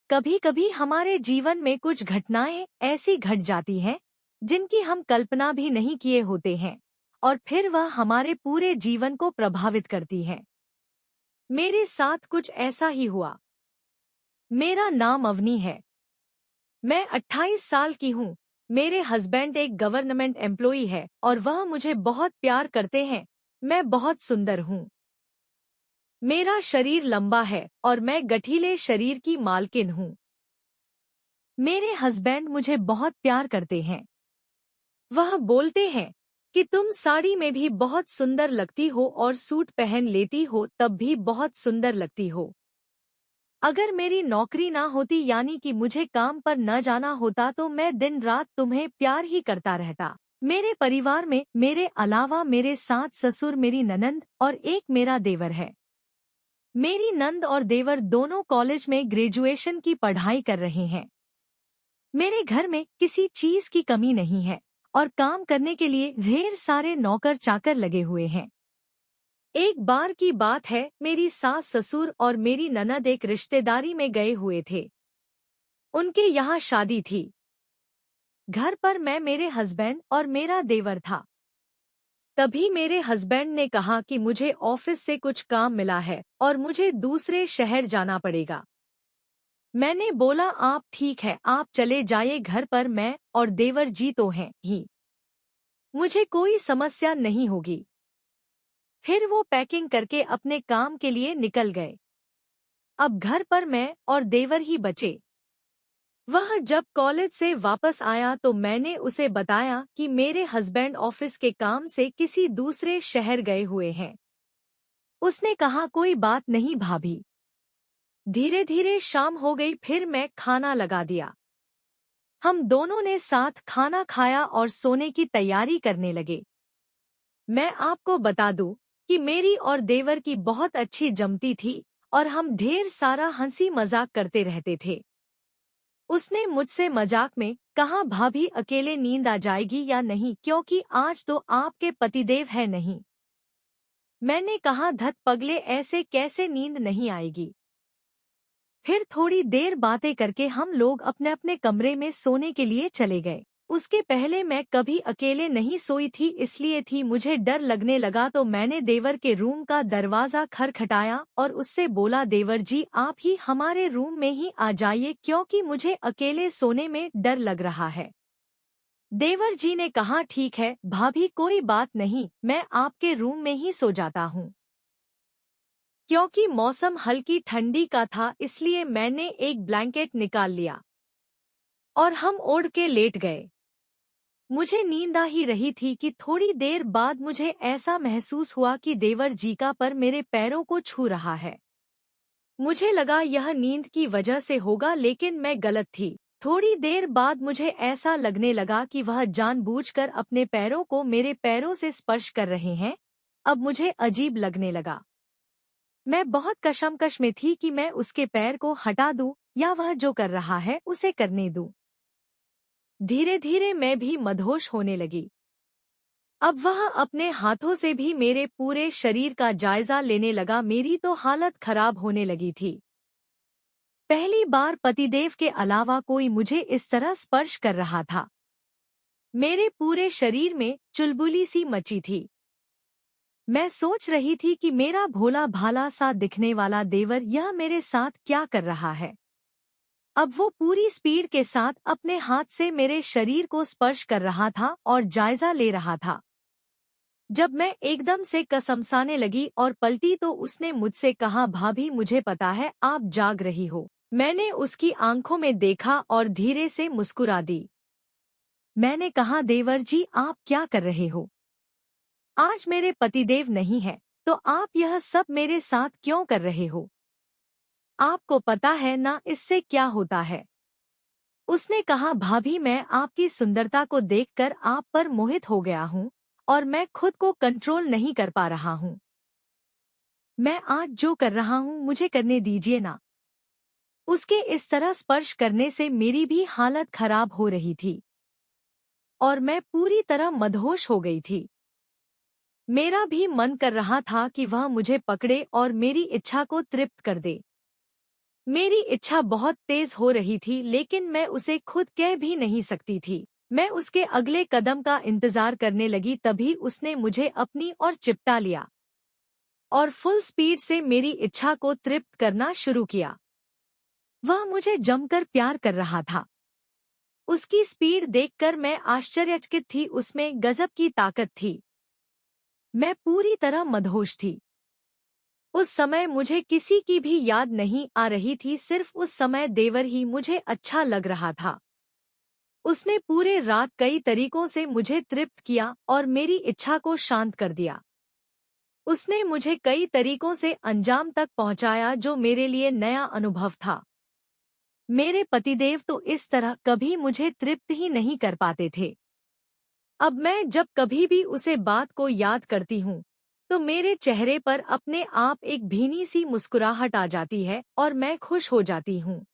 कभी कभी हमारे जीवन में कुछ घटनाएं ऐसी घट जाती हैं जिनकी हम कल्पना भी नहीं किए होते हैं और फिर वह हमारे पूरे जीवन को प्रभावित करती हैं। मेरे साथ कुछ ऐसा ही हुआ। मेरा नाम अवनी है। मैं 28 साल की हूँ। मेरे हस्बैंड एक गवर्नमेंट एम्प्लॉई है और वह मुझे बहुत प्यार करते हैं। मैं बहुत सुंदर हूँ। मेरा शरीर लंबा है और मैं गठीले शरीर की मालकिन हूँ। मेरे हस्बैंड मुझे बहुत प्यार करते हैं। वह बोलते हैं कि तुम साड़ी में भी बहुत सुंदर लगती हो और सूट पहन लेती हो तब भी बहुत सुंदर लगती हो। अगर मेरी नौकरी ना होती यानी कि मुझे काम पर न जाना होता तो मैं दिन रात तुम्हें प्यार ही करता रहता। मेरे परिवार में मेरे अलावा मेरे सास ससुर, मेरी ननंद और एक मेरा देवर है। मेरी नंद और देवर दोनों कॉलेज में ग्रेजुएशन की पढ़ाई कर रहे हैं। मेरे घर में किसी चीज की कमी नहीं है और काम करने के लिए ढेर सारे नौकर चाकर लगे हुए हैं। एक बार की बात है, मेरी सास ससुर और मेरी ननद एक रिश्तेदारी में गए हुए थे। उनके यहाँ शादी थी। घर पर मैं, मेरे हस्बैंड और मेरा देवर था। तभी मेरे हस्बैंड ने कहा कि मुझे ऑफिस से कुछ काम मिला है और मुझे दूसरे शहर जाना पड़ेगा। मैंने बोला आप ठीक है, आप चले जाइए, घर पर मैं और देवर जी तो हैं ही, मुझे कोई समस्या नहीं होगी। फिर वो पैकिंग करके अपने काम के लिए निकल गए। अब घर पर मैं और देवर ही बचे। वह जब कॉलेज से वापस आया तो मैंने उसे बताया कि मेरे हस्बैंड ऑफिस के काम से किसी दूसरे शहर गए हुए हैं। उसने कहा कोई बात नहीं भाभी। धीरे धीरे शाम हो गई, फिर मैं खाना लगा दिया। हम दोनों ने साथ खाना खाया और सोने की तैयारी करने लगे। मैं आपको बता दूं कि मेरी और देवर की बहुत अच्छी जमती थी और हम ढेर सारा हंसी मजाक करते रहते थे। उसने मुझसे मजाक में कहा भाभी अकेले नींद आ जाएगी या नहीं, क्योंकि आज तो आपके पतिदेव है नहीं। मैंने कहा धत पगले, ऐसे कैसे नींद नहीं आएगी। फिर थोड़ी देर बातें करके हम लोग अपने अपने कमरे में सोने के लिए चले गए। उसके पहले मैं कभी अकेले नहीं सोई थी, इसलिए थी मुझे डर लगने लगा तो मैंने देवर के रूम का दरवाजा खटखटाया और उससे बोला देवर जी आप ही हमारे रूम में ही आ जाइए, क्योंकि मुझे अकेले सोने में डर लग रहा है। देवर जी ने कहा ठीक है भाभी, कोई बात नहीं, मैं आपके रूम में ही सो जाता हूँ। क्योंकि मौसम हल्की ठंडी का था इसलिए मैंने एक ब्लैंकेट निकाल लिया और हम ओढ़ के लेट गए। मुझे नींद आ ही रही थी कि थोड़ी देर बाद मुझे ऐसा महसूस हुआ कि देवर जी का पर मेरे पैरों को छू रहा है। मुझे लगा यह नींद की वजह से होगा, लेकिन मैं गलत थी। थोड़ी देर बाद मुझे ऐसा लगने लगा कि वह जानबूझकर अपने पैरों को मेरे पैरों से स्पर्श कर रहे हैं। अब मुझे अजीब लगने लगा। मैं बहुत कशमकश में थी कि मैं उसके पैर को हटा दूं या वह जो कर रहा है उसे करने दूं। धीरे धीरे मैं भी मदहोश होने लगी। अब वह अपने हाथों से भी मेरे पूरे शरीर का जायजा लेने लगा। मेरी तो हालत खराब होने लगी थी। पहली बार पतिदेव के अलावा कोई मुझे इस तरह स्पर्श कर रहा था। मेरे पूरे शरीर में चुलबुली सी मची थी। मैं सोच रही थी कि मेरा भोला भाला सा दिखने वाला देवर यह मेरे साथ क्या कर रहा है। अब वो पूरी स्पीड के साथ अपने हाथ से मेरे शरीर को स्पर्श कर रहा था और जायजा ले रहा था। जब मैं एकदम से कसमसाने लगी और पलटी तो उसने मुझसे कहा भाभी मुझे पता है आप जाग रही हो। मैंने उसकी आंखों में देखा और धीरे से मुस्कुरा दी। मैंने कहा देवर जी आप क्या कर रहे हो? आज मेरे पतिदेव नहीं है तो आप यह सब मेरे साथ क्यों कर रहे हो? आपको पता है ना इससे क्या होता है? उसने कहा भाभी मैं आपकी सुंदरता को देखकर आप पर मोहित हो गया हूँ और मैं खुद को कंट्रोल नहीं कर पा रहा हूँ। मैं आज जो कर रहा हूँ मुझे करने दीजिए ना। उसके इस तरह स्पर्श करने से मेरी भी हालत खराब हो रही थी और मैं पूरी तरह मदहोश हो गई थी। मेरा भी मन कर रहा था कि वह मुझे पकड़े और मेरी इच्छा को तृप्त कर दे। मेरी इच्छा बहुत तेज हो रही थी, लेकिन मैं उसे खुद कह भी नहीं सकती थी। मैं उसके अगले कदम का इंतजार करने लगी, तभी उसने मुझे अपनी ओर चिपटा लिया और फुल स्पीड से मेरी इच्छा को तृप्त करना शुरू किया। वह मुझे जमकर प्यार कर रहा था। उसकी स्पीड देखकर मैं आश्चर्यचकित थी, उसमें गजब की ताकत थी। मैं पूरी तरह मदहोश थी। उस समय मुझे किसी की भी याद नहीं आ रही थी, सिर्फ उस समय देवर ही मुझे अच्छा लग रहा था। उसने पूरे रात कई तरीकों से मुझे तृप्त किया और मेरी इच्छा को शांत कर दिया। उसने मुझे कई तरीकों से अंजाम तक पहुंचाया, जो मेरे लिए नया अनुभव था। मेरे पतिदेव तो इस तरह कभी मुझे तृप्त ही नहीं कर पाते थे। अब मैं जब कभी भी उसे बात को याद करती हूँ, तो मेरे चेहरे पर अपने आप एक भीनी सी मुस्कुराहट आ जाती है और मैं खुश हो जाती हूँ।